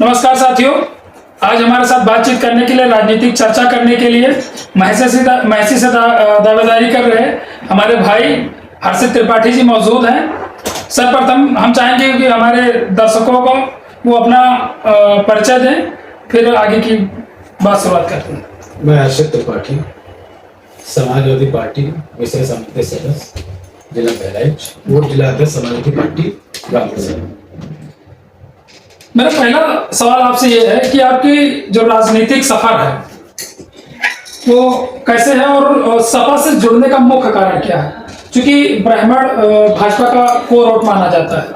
नमस्कार साथियों, आज हमारे साथ बातचीत करने के लिए, राजनीतिक चर्चा करने के लिए महसी से दावेदारी कर रहे हमारे भाई हर्षित त्रिपाठी जी मौजूद हैं। सर्वप्रथम हम चाहेंगे कि हमारे दर्शकों को वो अपना परिचय दें, फिर आगे की बात शुरुआत करते हैं। मैं हर्षित त्रिपाठी, समाजवादी पार्टी विषय समिति सदस्य, जिला बहराइच, और जिला अध्यक्ष समाजवादी पार्टी रामपुर। मेरा पहला सवाल आपसे ये है कि आपकी जो राजनीतिक सफर है वो कैसे है और सपा से जुड़ने का मुख्य कारण क्या है, क्योंकि ब्राह्मण भाजपा का कोर वोट माना जाता है।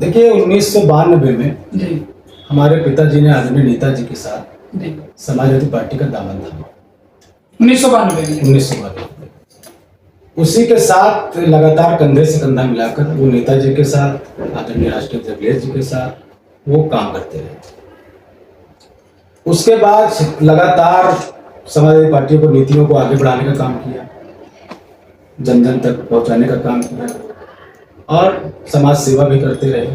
देखिए 1992 में जी हमारे पिताजी ने आदरणीय नेताजी के साथ जी समाजवादी पार्टी का दामन थामा 1992 उसी के साथ लगातार कंधे से कंधा मिलाकर वो नेताजी के साथ, आदरणीय राष्ट्रीय अध्यक्ष जी के साथ वो काम करते रहे। उसके बाद लगातार समाजवादी पार्टी को नीतियों को आगे बढ़ाने का काम किया, जन जन तक पहुंचाने का काम किया और समाज सेवा भी करते रहे।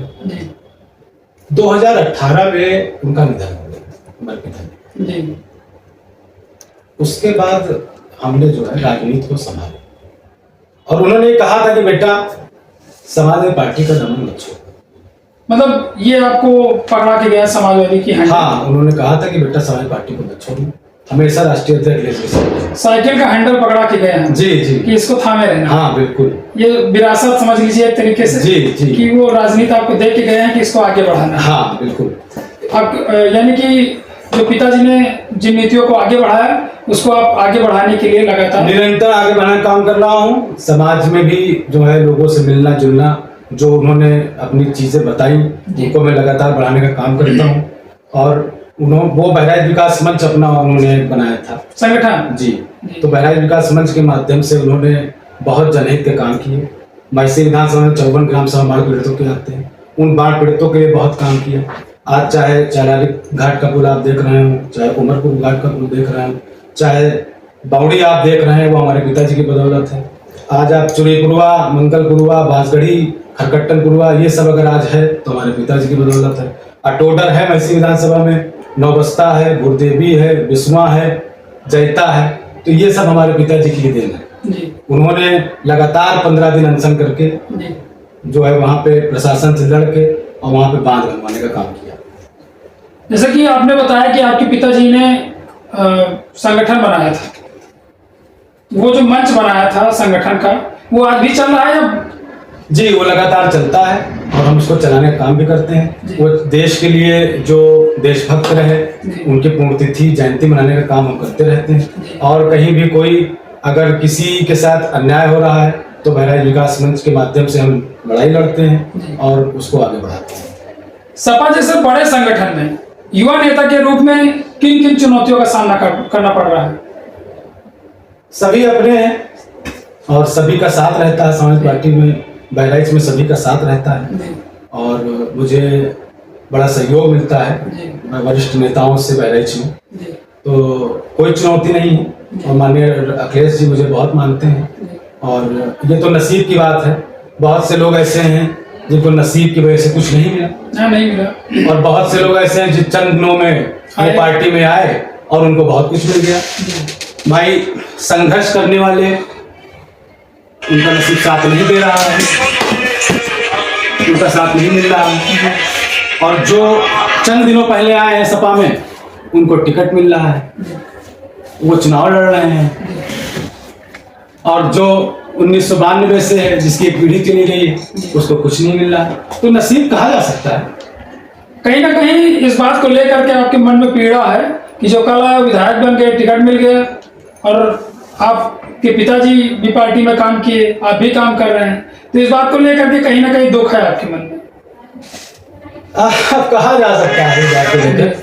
2018 में उनका निधन हो गया, हमारे पिताजी जी। उसके बाद हमने जो है राजनीति को संभाला और उन्होंने कहा था कि बेटा समाजवादी पार्टी का दमन मत छोड़ो। मतलब ये आपको पकड़ा के गया समाजवादी की? हाँ, उन्होंने कहा था कि बेटा समाजवादी पार्टी को मत छोड़ो, हमेशा राष्ट्रीय अध्यक्ष साइकिल का हैंडल पकड़ा के गए हैं। जी जी, कि इसको थामे रहना। हाँ बिल्कुल, ये विरासत समझ लीजिए एक तरीके से। जी जी, कि वो राजनीति आपको दे के गए हैं कि इसको आगे बढ़ाना। हाँ बिल्कुल। अब यानी कि जो पिताजी ने जिन नीतियों को आगे बढ़ाया उसको आप आगे बढ़ाने के लिए लगातार निरंतर आगे बढ़ाने का काम कर रहा हूँ। समाज में भी जो है लोगों से मिलना जुलना, जो उन्होंने अपनी चीजें बताई उनको मैं लगातार बढ़ाने का काम करता हूँ। और वो बहराइच विकास मंच अपना उन्होंने बनाया था संगठन जी। तो बहराइच विकास मंच के माध्यम से उन्होंने बहुत जनहित के काम किए। महसी विधानसभा में 54 ग्राम सभा बाढ़ पीड़ितों के आते हैं, उन बाढ़ पीड़ितों के लिए बहुत काम किया। आज चाहे चाराली घाट का पुल आप देख रहे हो, चाहे उमरपुर घाट का पुल देख रहे हो, चाहे बावड़ी आप देख रहे हैं, वो हमारे पिताजी की बदौलत है। आज आप चुरीपुरवा, मंगलपुरवा, बांसगढ़ी, खरकट्टनपुरवा, ये सब अगर आज है तो हमारे पिताजी की बदौलत है। अटोडर है महसी विधानसभा में, नौबस्ता है, गुरदेवी है, बिस्वा है, जैता है, तो ये सब हमारे पिताजी की देन है। उन्होंने लगातार 15 दिन अनशन करके जो है वहाँ पे प्रशासन से लड़ के और वहाँ पे बांध बनवाने का काम किया। जैसे कि आपने बताया कि आपके पिताजी ने संगठन बनाया था, वो जो मंच बनाया था संगठन का, वो आज भी चल रहा है या? जी, वो लगातार चलता है और हम उसको चलाने का काम भी करते हैं। वो देश के लिए जो देशभक्त रहे उनकी पुण्यतिथि जयंती मनाने का काम हम करते रहते हैं। और कहीं भी कोई अगर किसी के साथ अन्याय हो रहा है तो बहराइच विकास मंच के माध्यम से हम लड़ाई लड़ते हैं और उसको आगे बढ़ाते हैं। सपा जैसे बड़े संगठन में युवा नेता के रूप में किन किन चुनौतियों का सामना करना पड़ रहा है? सभी अपने हैं और सभी का साथ रहता है। समाज पार्टी में बहराइच में सभी का साथ रहता है और मुझे बड़ा सहयोग मिलता है वरिष्ठ नेताओं से बहराइच में, तो कोई चुनौती नहीं है। और माननीय अखिलेश जी मुझे बहुत मानते हैं और ये तो नसीब की बात है। बहुत से लोग ऐसे हैं जिनको नसीब की वजह से कुछ नहीं मिला, नहीं मिला, और बहुत से लोग ऐसे हैं जो चंद दिनों में वो पार्टी में आए और उनको बहुत कुछ मिल गया। भाई संघर्ष करने वाले उनका नसीब साथ नहीं दे रहा है, उनका साथ नहीं मिल रहा है। और जो चंद दिनों पहले आए हैं सपा में उनको टिकट मिल रहा है, वो चुनाव लड़ रहे हैं। और जो 1992 से है जिसकी एक पीढ़ी चली गई उसको कुछ नहीं मिल रहा, तो नसीब कहा जा सकता है। कहीं ना कहीं इस बात को लेकर के आपके मन में पीड़ा है कि जो कल आए विधायक बन गए, टिकट मिल गया और आपके पिताजी भी पार्टी में काम किए, आप भी काम कर रहे हैं, तो इस बात को लेकर के कहीं ना कहीं दुख है आपके मन में? कहा जा सकता है, इस बात को लेकर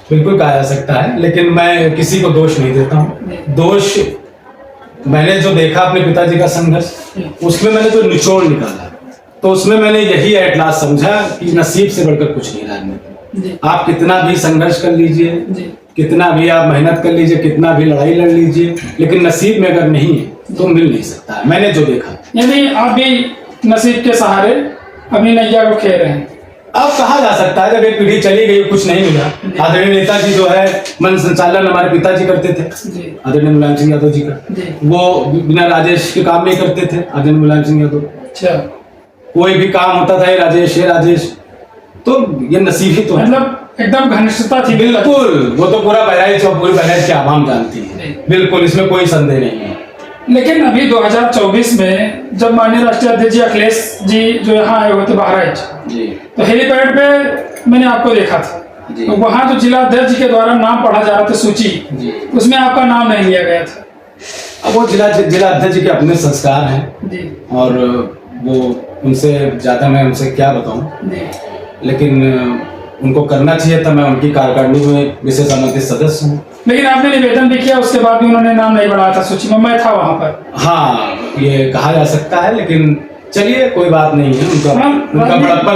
बिल्कुल कहा जा सकता है, लेकिन मैं किसी को दोष नहीं देता हूँ। दोष मैंने जो देखा अपने पिताजी का संघर्ष, उसमें मैंने जो निचोड़ निकाला तो उसमें मैंने यही एट लास्ट समझा कि नसीब से बढ़कर कुछ नहीं राजनीति। आप कितना भी संघर्ष कर लीजिए, कितना भी आप मेहनत कर लीजिए, कितना भी लड़ाई लड़ लीजिए, लेकिन नसीब में अगर नहीं है तो मिल नहीं सकता है। मैंने जो देखा, यानी आप भी नसीब के सहारे अपनी नैया को खेल रहे हैं। अब कहा जा सकता है जब एक पीढ़ी चली गई कुछ नहीं मिला। आदरणीय नेताजी जो है मन संचालन हमारे पिताजी करते थे, जी आदरणीय मुलायम सिंह यादव जी का, जी। वो बिना राजेश के काम नहीं करते थे, आदरणीय मुलायम सिंह यादव। अच्छा, कोई भी काम होता था ये राजेश, तो ये नसीब ही तो है। मतलब एकदम घनिष्ठता थी। बिल्कुल, वो तो पूरा बहराइच और पूरी बहराइच की आवाम जानती है, जी। बिल्कुल, इसमें कोई संदेह नहीं है। लेकिन अभी 2024 में जब माननीय राष्ट्रीय अध्यक्ष जी अखिलेश जी जो यहाँ आए हुए थे बहराइच, जी तो हेलीपैड पे मैंने आपको देखा था, जी। तो वहाँ जो जिला अध्यक्ष जी के द्वारा नाम पढ़ा जा रहा था सूची, जी। उसमें आपका नाम नहीं लिया गया था। अब वो जिला अध्यक्ष जी के अपने संस्कार हैं जी और वो उनसे ज़्यादा मैं उनसे क्या बताऊं, जी लेकिन उनको करना चाहिए था। मैं उनकी कार्यकारिणी में विशेष आमंत्रित सदस्य हूँ। लेकिन आपने निवेदन भी किया, उसके बाद भी उन्होंने नाम नहीं बढ़ाया था सूची में, मैं था वहाँ पर। हाँ, ये कहा जा सकता है, लेकिन चलिए कोई बात नहीं है। उनका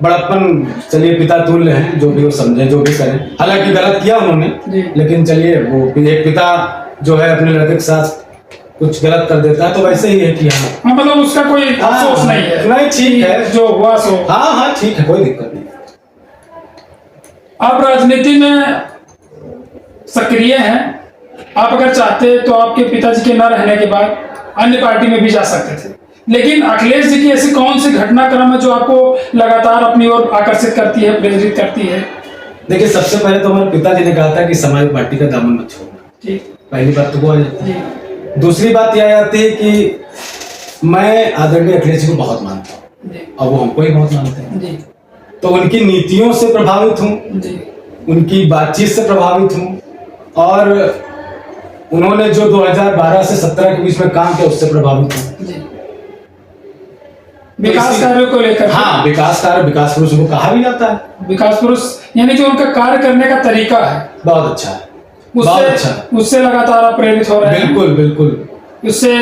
बड़प्पन चलिए पिता तुल्य हैं, जो भी वो समझे जो भी करें। हालांकि गलत किया उन्होंने, लेकिन चलिए वो एक पिता जो है अपने लड़के के साथ कुछ गलत कर देता है तो वैसे ही है कि हाँ, मतलब उसका कोई अफसोस नहीं है। नहीं, ठीक है जो हुआ सो। हाँ ठीक है, कोई दिक्कत नहीं। आप राजनीति में सक्रिय हैं, आप अगर चाहते तो आपके पिताजी के न रहने के बाद अन्य पार्टी में भी जा सकते थे, लेकिन अखिलेश जी की ऐसी कौन सी घटनाक्रम है जो आपको लगातार अपनी ओर आकर्षित करती है, प्रेरित करती है? देखिए, सबसे पहले तो हमारे पिताजी ने कहा था कि समाज पार्टी का दामन मत छोड़ना। ठीक, पहली बात तो वो आ जाती है। जी दूसरी बात यह आती है कि मैं आदरणीय अखिलेश जी को बहुत मानता हूँ जी और वो हमको ही बहुत मानते हैं, जी तो उनकी नीतियों से प्रभावित हूँ, जी उनकी बातचीत से प्रभावित हूँ, और उन्होंने जो 2012 से 17 के बीच में काम किया उससे प्रभावित हूँ। जी। विकास कार्यों को लेकर, हाँ, विकास कार्य, विकास पुरुष को कहा भी जाता है। विकास पुरुष यानी कि उनका कार्य करने का तरीका है बहुत अच्छा है, बहुत अच्छा है। उससे लगातार आप प्रेरित हो रहे हैं। बिल्कुल बिल्कुल। उससे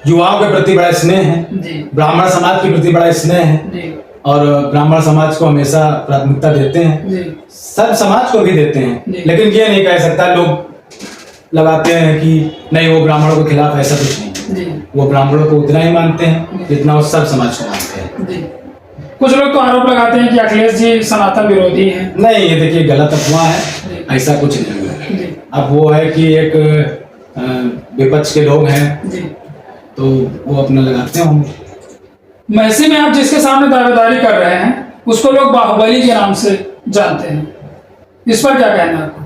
युवाओं के प्रति बड़ा स्नेह है, जी ब्राह्मण समाज के प्रति बड़ा स्नेह है, जी और ब्राह्मण समाज को हमेशा प्राथमिकता देते हैं, जी सब समाज को भी देते हैं। जी। लेकिन ये नहीं कह सकता, लोग लगाते हैं कि नहीं वो ब्राह्मणों के खिलाफ, ऐसा कुछ नहीं। जी वो ब्राह्मणों को उतना ही मानते हैं जितना वो सब समाज को मानते हैं। जी। कुछ लोग तो आरोप लगाते हैं कि अखिलेश जी सनातन विरोधी हैं। नहीं, ये देखिए गलत अफवाह है, ऐसा कुछ नहीं है। जी अब वो है कि एक विपक्ष के लोग हैं जी। तो वो अपना लगाते होंगे। महसी में आप जिसके सामने दावेदारी कर रहे हैं उसको लोग बाहुबली के नाम से जानते हैं, इस पर क्या कहना है आपको?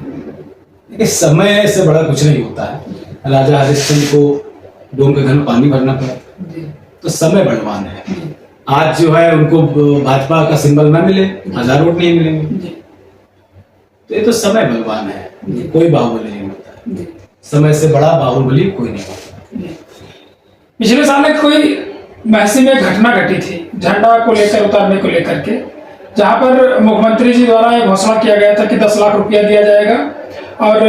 देखिए, समय से बड़ा कुछ नहीं होता है। राजा हरिश्चंद्र को डोम के घर में पानी भरना पड़ा, जी तो समय बलवान है। जी आज जो है उनको भाजपा का सिंबल न मिले, 1000 वोट नहीं मिलेंगे, जी तो ये तो समय बलवान है, कोई बाहुबली नहीं होता है। जी समय से बड़ा बाहुबली कोई नहीं होता। जी। पिछले साल एक कोई महसी में घटना घटी थी झंडा को लेकर, उतारने को लेकर के, जहां पर मुख्यमंत्री जी द्वारा यह घोषणा किया गया था कि 10 लाख रुपया दिया जाएगा और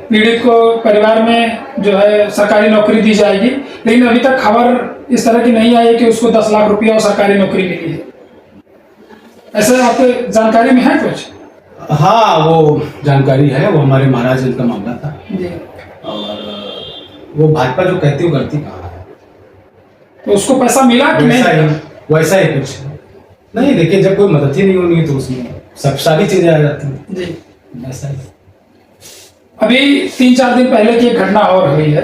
पीड़ित को परिवार में जो है सरकारी नौकरी दी जाएगी, लेकिन अभी तक खबर इस तरह की नहीं आई है कि उसको 10 लाख रुपया और सरकारी नौकरी मिली है। ऐसे आपके जानकारी में है कुछ? हाँ, वो जानकारी है, वो हमारे महाराज जी का मामला था, जी। और वो भाजपा जो कहती वो करती कहाँ है। तो उसको पैसा मिला कि नहीं? वैसा ही कुछ नहीं। देखिए, जब कोई मदद ही नहीं होनी तो उसमें सब सारी चीजें आ जाती हैं। जी। ऐसा ही। अभी 3-4 दिन पहले की एक घटना और हुई है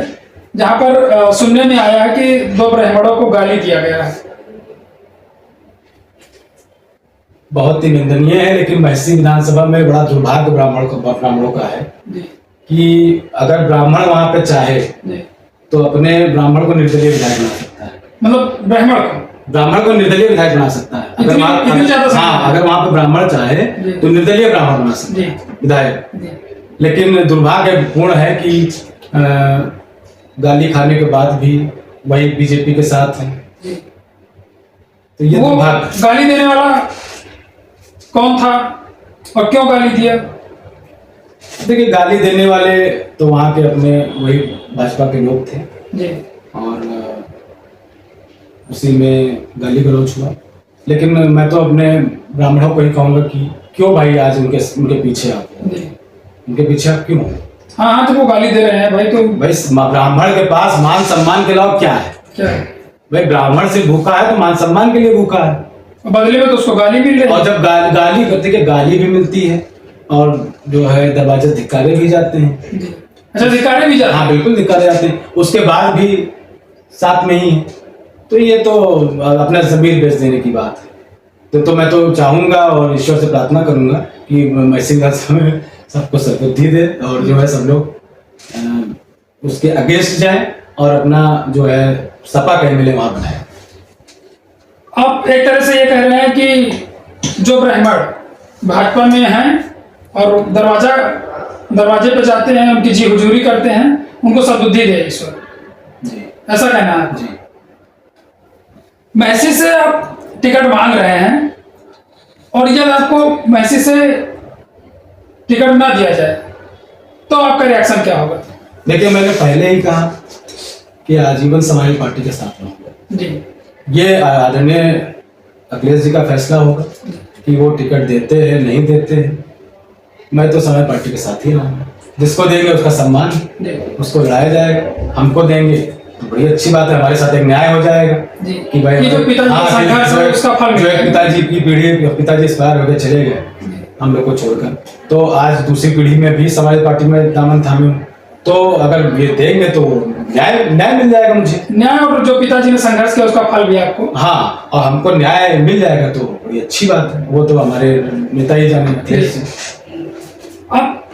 जहां पर सुनने में आया है कि 2 ब्राह्मणों को गाली दिया गया है। बहुत ही निंदनीय है, लेकिन महसी विधानसभा में बड़ा दुर्भाग्य ब्राह्मणों का है जी कि अगर ब्राह्मण वहां पे चाहे जी। तो अपने ब्राह्मण को निर्दलीय विधायक बना सकता है। मतलब ब्राह्मण को निर्दलीय विधायक बना सकता है। इतनी ज्यादा हाँ, अगर वहां पे ब्राह्मण चाहे तो निर्दलीय ब्राह्मण बना सकता है विधायक। लेकिन दुर्भाग्यपूर्ण है कि गाली खाने के बाद भी वही बीजेपी के साथ है। तो ये वो गाली देने वाला कौन था और क्यों गाली दिया? देखिए, गाली देने वाले तो वहाँ के अपने वही भाजपा के लोग थे जी, और उसी में गाली गलौज हुआ। लेकिन मैं तो अपने ब्राह्मणों को ही कहूँगा कि क्यों भाई आज उनके पीछे आप, उनके पीछे आप क्यों? हाँ, तो वो गाली दे रहे हैं भाई। तो भाई, ब्राह्मण के पास मान सम्मान के अलावा क्या है? क्या है? भाई, ब्राह्मण से भूखा है तो मान सम्मान के लिए भूखा है। बदले में तो उसको गाली मिल रही और है। जब गाली करते कि गाली भी मिलती है और जो है दरवाजे धिक्कारे भी जाते हैं। जी। अच्छा, धिक्कारे भी जाते हाँ हैं। बिल्कुल धिक्कारे जाते हैं, उसके बाद भी साथ में ही है। तो ये तो अपना जमीर बेच देने की बात है। तो मैं तो चाहूंगा और ईश्वर से प्रार्थना करूंगा कि मैसी विधानसभा में सबको सद्बुद्धि दे और जो है सब लोग उसके अगेंस्ट जाए और अपना जो है सपा का एमएलए वहां बनाए। आप एक तरह से ये कह रहे हैं कि जो ब्राह्मण भाजपा में हैं और दरवाजे पे जाते हैं, उनकी जी हुजूरी करते हैं, उनको सद्बुद्धि दे ईश्वर, जी ऐसा कहना है। जी। महसी से आप टिकट मांग रहे हैं और यदि आपको महसी से टिकट ना दिया जाए तो आपका रिएक्शन क्या होगा? देखिए, मैंने पहले ही कहा कि आजीवन समाजवादी पार्टी के साथ रहूंगा। जी। ये आदरणीय अखिलेश जी का फैसला होगा कि वो टिकट देते हैं नहीं देते हैं। मैं तो समाजवादी पार्टी के साथ ही रहूंगा। जिसको देंगे उसका सम्मान, जी। उसको लड़ाया जाएगा। हमको देंगे तो बड़ी अच्छी बात है, हमारे साथ एक न्याय हो जाएगा जी। कि भाई कि जो पिताजी का संघर्ष है उसका फल जो मिलेगा। है पिताजी की पीढ़ी, पिताजी एक्सपायर हो गए चले गए हम लोग को छोड़कर, तो आज दूसरी पीढ़ी में भी समाजवादी पार्टी में दामन थामे हूं। तो अगर ये देंगे तो न्याय मिल जाएगा मुझे। न्याय और जो पिताजी ने संघर्ष किया उसका फल भी आपको। हाँ, और हमको न्याय मिल जाएगा तो बड़ी अच्छी बात है। वो तो हमारे नेता ही जाने अध्यक्ष हैं। आप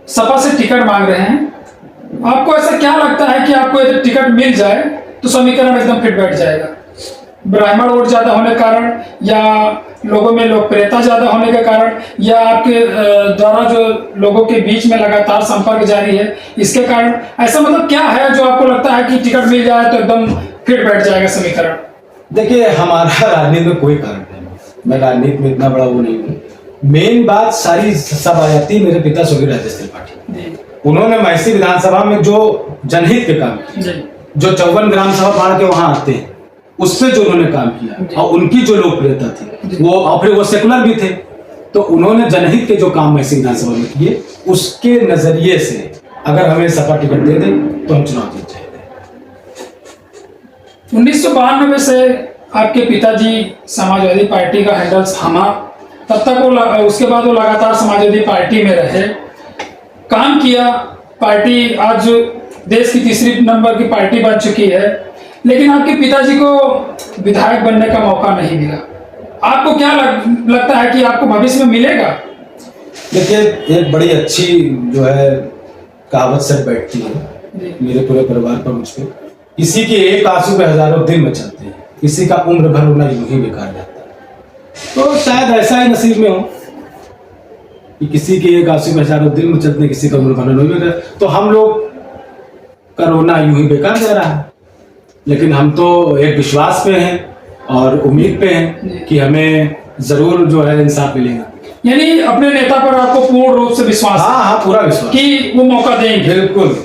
सपा से टिकट मांग रहे हैं, आपको ऐसा क्या लगता है कि आपको यदि टिकट मिल जाए तो समीकरण एकदम फिट बैठ जाएगा? ब्राह्मण वोट ज्यादा होने के कारण, या लोगों में लोकप्रियता ज्यादा होने के कारण, या आपके द्वारा जो लोगों के बीच में लगातार संपर्क जारी है इसके कारण? ऐसा मतलब क्या है जो आपको लगता है कि टिकट मिल जाए तो एकदम फिट बैठ जाएगा समीकरण? देखिए, हमारा राजनीति में कोई कारण नहीं है। मैं राजनीति में इतना बड़ा वो नहीं हूँ। मेन बात सारी सब आ जाती है मेरे पिता स्वर्गीय राजेश त्रिपाठी। उन्होंने महसी विधानसभा में जो जनहित के काम किए, जो 54 ग्राम सभा बाढ़ के वहां आते हैं, उससे जो उन्होंने काम किया और उनकी जो लोकप्रियता थी वो, और फिर वो सेकुलर भी थे, तो उन्होंने जनहित के जो काम महसी विधानसभा में किए उसके नजरिए से अगर हमें सपा टिकट दे दे तो हम चुनाव जीत जाएंगे। 1992 से आपके पिताजी समाजवादी पार्टी का हैंडल थामा, तब तक उसके बाद वो लगातार समाजवादी पार्टी में रहे, काम किया। पार्टी आज देश की तीसरी नंबर की पार्टी बन चुकी है, लेकिन आपके पिताजी को विधायक बनने का मौका नहीं मिला। आपको क्या लगता है कि आपको भविष्य में मिलेगा? देखिए, एक बड़ी अच्छी जो है कहावत सेट बैठती है मेरे पूरे परिवार पर मुझ पर, किसी के एक आंसू पे हजारों दिन मचाते हैं, किसी का उम्र भर रोना यूं ही बेकार जाता है। तो शायद ऐसा ही नसीब में हो कि किसी के एक आंसू पे हजारों दिन मचलते हैं, किसी का उम्र भर रोना बेकार। तो हम लोग का रोना यूं ही बेकार जा रहा है, लेकिन हम तो एक विश्वास पे हैं और उम्मीद पे हैं कि हमें जरूर जो है इंसाफ मिलेगा। यानी अपने नेता पर आपको पूर्ण रूप से विश्वास है? हाँ, पूरा विश्वास कि वो मौका देंगे। बिल्कुल,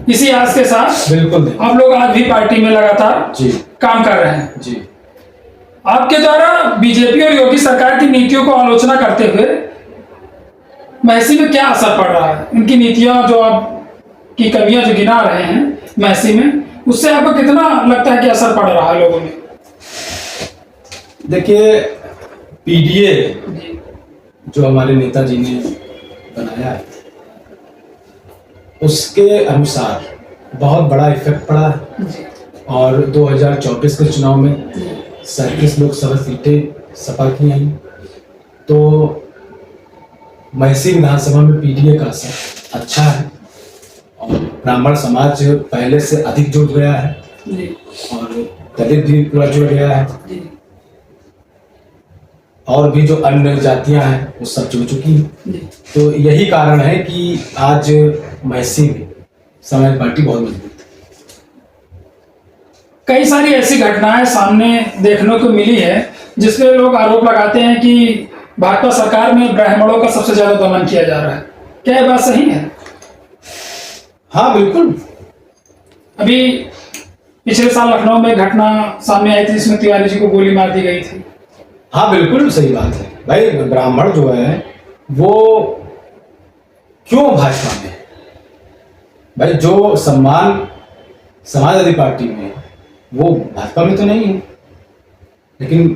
इसी आस के साथ बिल्कुल आप लोग आज भी पार्टी में लगातार जी काम कर रहे हैं। जी। आपके द्वारा बीजेपी और योगी सरकार की नीतियों को आलोचना करते हुए महसी में क्या असर पड़ रहा है? उनकी नीतियां जो आप की कमियां जो गिना रहे हैं महसी में, उससे आपको कितना लगता है कि असर पड़ रहा है लोगों में? देखिए, पीडीए जो हमारे नेताजी ने बनाया है उसके अनुसार बहुत बड़ा इफेक्ट पड़ा है। और 2024 के चुनाव में 37 लोकसभा सीटें सपा की आई, तो महसी विधानसभा में पीडीए का असर अच्छा है और ब्राह्मण समाज पहले से अधिक जुड़ गया है और दलित भी पूरा जुड़ गया है और भी जो अन्य जातियां हैं वो सब जुड़ चुकी हैं। तो यही कारण है कि आज महसी में समाजवादी पार्टी बहुत मजबूत है। कई सारी ऐसी घटनाएं सामने देखने को मिली है जिसमें लोग आरोप लगाते हैं कि भाजपा सरकार में ब्राह्मणों का सबसे ज्यादा दमन किया जा रहा है। क्या ये बात सही है? हाँ बिल्कुल। अभी पिछले साल लखनऊ में घटना सामने आई थी जिसमें तिवारी जी को गोली मार दी गई थी। हाँ बिल्कुल सही बात है भाई। ब्राह्मण जो है वो क्यों भाजपा में है? भाई जो सम्मान समाजवादी पार्टी में वो भाजपा में तो नहीं है, लेकिन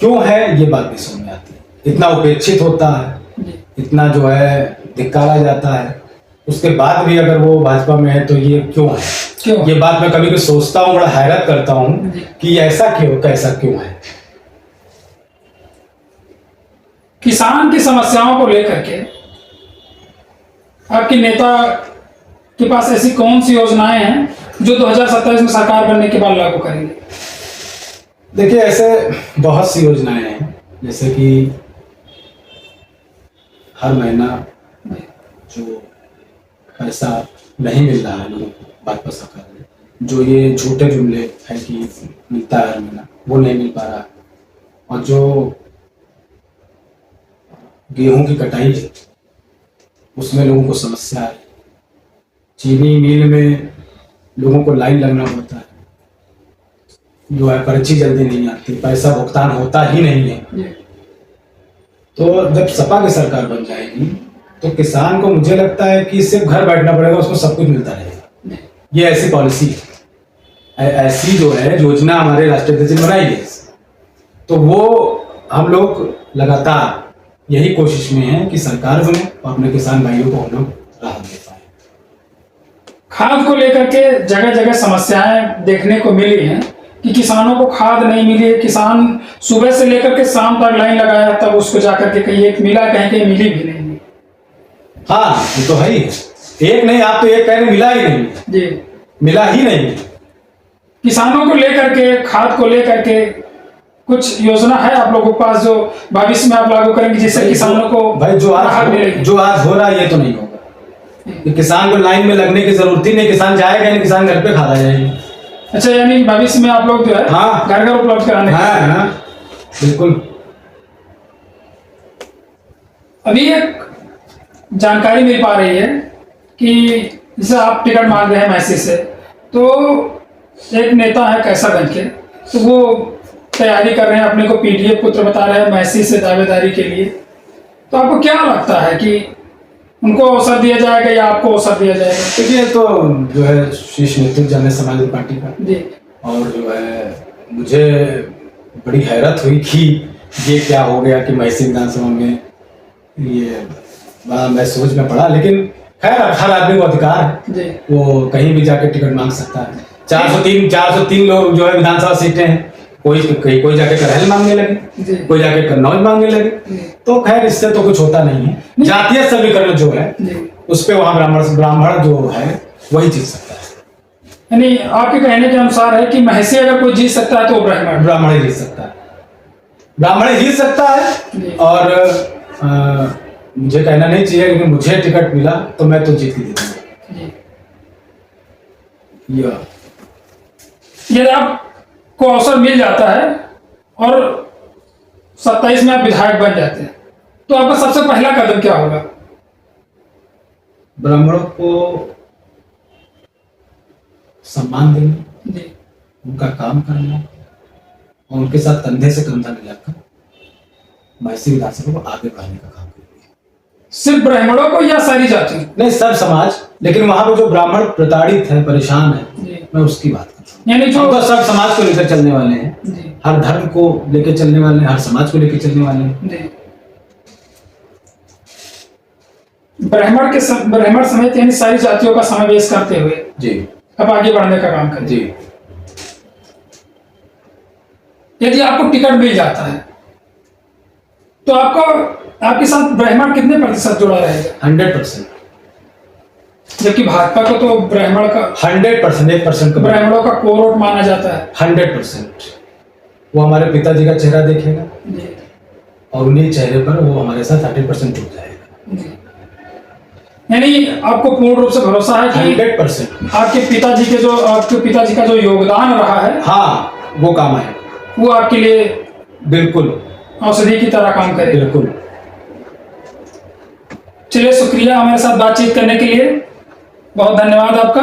क्यों है ये बात नहीं समझ में आती। इतना उपेक्षित होता है, जी इतना जो है धिक्कारा जाता है, उसके बाद भी अगर वो भाजपा में है तो ये क्यों है? क्यों? ये बात मैं कभी भी सोचता हूँ, बड़ा हैरत करता हूँ जी। कि ऐसा क्यों, कैसा क्यों है। किसान की समस्याओं को लेकर के आपके नेता के पास ऐसी कौन सी योजनाएं हैं जो 2027 में सरकार बनने के बाद लागू करेंगे? देखिए, ऐसे बहुत सी योजनाएं हैं, जैसे कि हर महीना जो पैसा नहीं मिल रहा है लोगों को भाजपा सरकार में, जो ये झूठे जुमले है कि मिलता है हर महीना, वो नहीं मिल पा रहा है। और जो गेहूं की कटाई है उसमें लोगों को समस्या है। चीनी मिल में लोगों को लाइन लगना पड़ता है, जो है पर्ची जल्दी नहीं आती, पैसा भुगतान होता ही नहीं है। जी तो जब सपा की सरकार बन जाएगी तो किसान को, मुझे लगता है कि सिर्फ घर बैठना पड़ेगा, उसको सब कुछ मिलता रहेगा। ये ऐसी पॉलिसी है, ऐसी जो है योजना हमारे राष्ट्रीय अध्यक्ष ने बनाई है, तो वो हम लोग लगातार यही कोशिश में है कि सरकार बने और अपने किसान भाइयों को हम लोग राहत दे पाए। खाद को लेकर के जगह जगह समस्याएं देखने को मिली हैं कि किसानों को खाद नहीं मिली है। किसान सुबह से लेकर के शाम तक लाइन लगाया, तब उसको जाकर के कहीं एक मिला, कहीं मिली भी नहीं। हाँ, ये तो है ही। एक नहीं, आप तो एक कह रहे मिला ही नहीं। जी, मिला ही नहीं। किसानों को लेकर के, खाद को लेकर के कुछ योजना है आप लोगों के पास जो भविष्य में आप लागू करेंगे जिससे किसानों को भाई जो आज हो रहा है ये तो नहीं होगा। कि किसान को लाइन में लगने की जरूरत ही नहीं, किसान जाएगा नहीं, किसान घर पे खा जाएगी। अच्छा, यानी भविष्य में आप लोग जो है हाँ घर घर उपलब्ध कराने। हाँ बिल्कुल। अभी एक जानकारी मिल पा रही है कि जैसे आप टिकट मांग रहे हैं मैसी से, तो एक नेता है कैसागंज के, तो वो तैयारी कर रहे हैं, अपने को पीडीएफ पुत्र बता रहे हैं मैसी से दावेदारी के लिए। तो आपको क्या लगता है कि उनको अवसर दिया जाएगा या आपको अवसर दिया जाएगा? देखिए, तो जो है शीर्ष नेतृत्व जनता समाजवादी पार्टी का जी, और जो है मुझे बड़ी हैरत हुई कि ये क्या हो गया कि मैसी विधानसभा में ये मैं सोच में पड़ा। लेकिन खैर, हर आदमी को अधिकार है, जी, वो कहीं भी जाके टिकट मांग सकता है। 403 लोग जो है विधानसभा सीटें हैं, कोई जाके करहल मांगने लगे, कोई जाके कन्नौज मांगने लगे। तो खैर, इससे तो कुछ होता नहीं है। जातीय समीकरण जो है उस पे वहां ब्राह्मण जो है वही जीत सकता है। यानी आपके कहने के अनुसार है कि महसी अगर कोई जीत सकता है तो ब्राह्मण ही जीत सकता है, ब्राह्मण ही जीत सकता है। और मुझे कहना नहीं चाहिए, लेकिन मुझे टिकट मिला तो मैं तो जीत के दे दूंगा। यदि आपको अवसर मिल जाता है और 27 में आप विधायक बन जाते हैं, तो आपका सबसे पहला कदम क्या होगा? ब्राह्मणों को सम्मान देना, जी, उनका काम करना और उनके साथ कंधे से कंधा मिलाकर मैसी विधानसभा को आगे बढ़ाने का काम करेंगे। सिर्फ ब्राह्मणों को या सारी जातियों? नहीं, सब समाज। लेकिन वहां पे जो ब्राह्मण प्रताड़ित है, परेशान है, मैं उसकी बात कर रहा हूँ। यानी जो तो सब समाज को लेकर चलने वाले हैं, जी, हर धर्म को लेकर चलने वाले हैं, हर समाज को लेकर चलने वाले हैं। जी, ब्राह्मण समेत यानी सारी जातियों का समावेश करते हुए जी अब आगे बढ़ने का काम करें। जी। यदि आपको टिकट मिल जाता है तो आपको, आपके साथ ब्राह्मण कितने प्रतिशत जुड़ा रहेगा? 100%। जबकि भाजपा को तो ब्राह्मण का 100%, 1% का ब्राह्मणों का कोर माना जाता है। 100%। वो हमारे पिताजी का चेहरा देखेगा जी, और उन्हीं चेहरे पर वो हमारे साथ 100% जुड़ जाएगा। जी। यानी आपको पूर्ण रूप से भरोसा है कि 100%। आपके पिताजी का जो योगदान रहा है, हाँ, वो काम है, वो आपके लिए बिल्कुल औषधि की तरह काम करे। बिल्कुल। चलिए, शुक्रिया हमारे साथ बातचीत करने के लिए, बहुत धन्यवाद आपका।